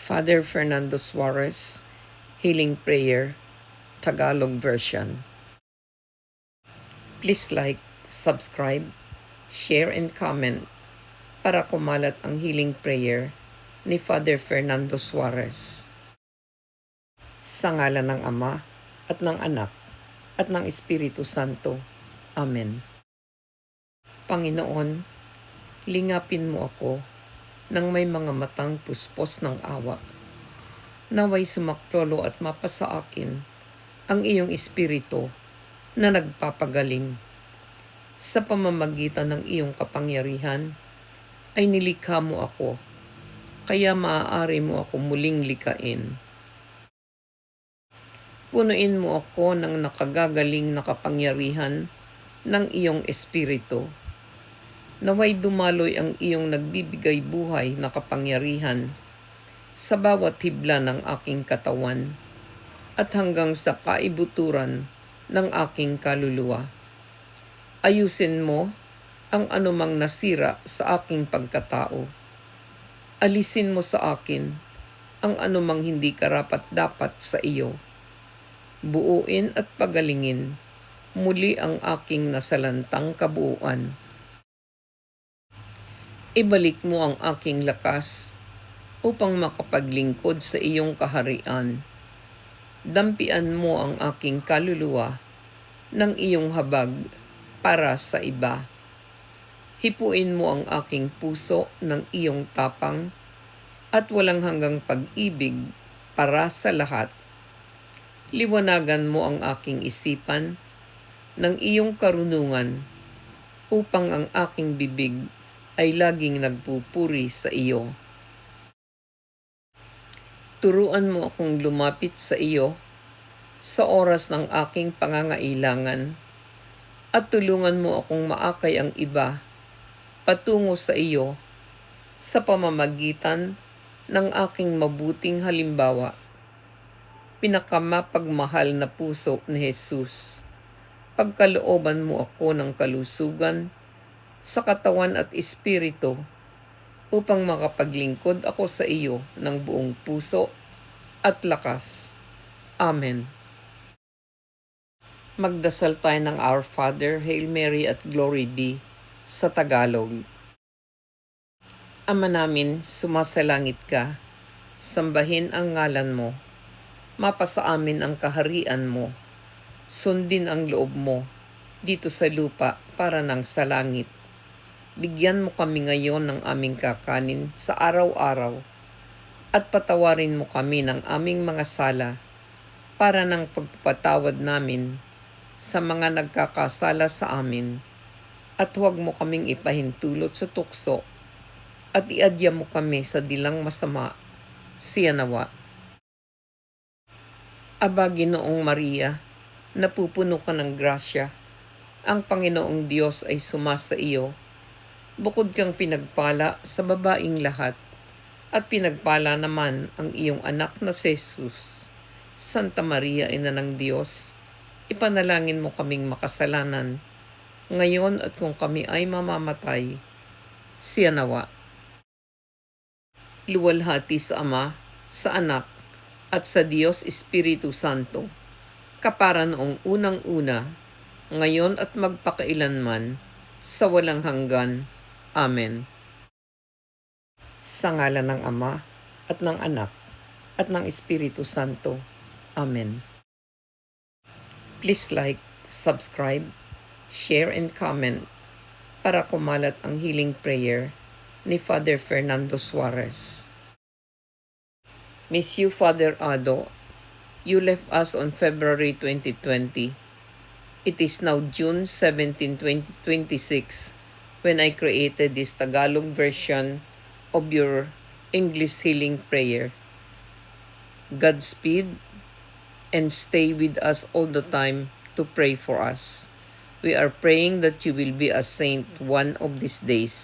Father Fernando Suarez, Healing Prayer, Tagalog version. Please like, subscribe, share, and comment para kumalat ang healing prayer ni Father Fernando Suarez. Sa ngalan ng Ama, at ng Anak, at ng Espiritu Santo. Amen. Panginoon, lingapin mo ako nang may mga matang puspos ng awa. Naway sumaklolo at mapasa akin ang iyong espiritu na nagpapagaling. Sa pamamagitan ng iyong kapangyarihan ay nilikha mo ako, kaya maaari mo ako muling likain. Punuin mo ako ng nakagagaling na kapangyarihan ng iyong espiritu. Naway dumaloy ang iyong nagbibigay buhay na kapangyarihan sa bawat hibla ng aking katawan at hanggang sa kaibuturan ng aking kaluluwa. Ayusin mo ang anumang nasira sa aking pagkatao. Alisin mo sa akin ang anumang hindi karapat-dapat sa iyo. Buuin at pagalingin muli ang aking nasalantang kabuuan. Ibalik mo ang aking lakas upang makapaglingkod sa iyong kaharian. Dampian mo ang aking kaluluwa ng iyong habag para sa iba. Hipuin mo ang aking puso ng iyong tapang at walang hanggang pag-ibig para sa lahat. Liwanagan mo ang aking isipan ng iyong karunungan upang ang aking bibig ay laging nagpupuri sa iyo. Turuan mo akong lumapit sa iyo sa oras ng aking pangangailangan at tulungan mo akong maakay ang iba patungo sa iyo sa pamamagitan ng aking mabuting halimbawa. Pinakamapagmahal na puso ni Jesus, pagkalooban mo ako ng kalusugan sa katawan at espiritu upang makapaglingkod ako sa iyo ng buong puso at lakas. Amen. Magdasal tayo ng Our Father, Hail Mary at Glory be sa Tagalog. Ama namin, sumasalangit ka, sambahin ang ngalan mo, mapasa amin ang kaharian mo, sundin ang loob mo dito sa lupa para nang sa langit. Bigyan mo kami ngayon ng aming kakanin sa araw-araw at patawarin mo kami ng aming mga sala para ng pagpapatawad namin sa mga nagkakasala sa amin, at huwag mo kaming ipahintulot sa tukso at iadya mo kami sa dilang masama. Siya nawa. Aba, Ginoong Maria, napupuno ka ng grasya, ang Panginoong Diyos ay sumasa iyo. Bukod kang pinagpala sa babaing lahat, at pinagpala naman ang iyong anak na si Jesus. Santa Maria, Ina ng Diyos, ipanalangin mo kaming makasalanan, ngayon at kung kami ay mamamatay. Siya nawa. Luwalhati sa Ama, sa Anak, at sa Diyos Espiritu Santo, kapara noong unang-una, ngayon at magpakailanman, sa walang hanggan. Amen. Sa ngalan ng Ama, at ng Anak, at ng Espiritu Santo. Amen. Please like, subscribe, share, and comment para kumalat ang healing prayer ni Father Fernando Suarez. Miss you, Father Ado. You left us on February 2020. It is now June 17, 2026 when I created this Tagalog version of your English healing prayer. Godspeed and stay with us all the time to pray for us. We are praying that you will be a saint one of these days.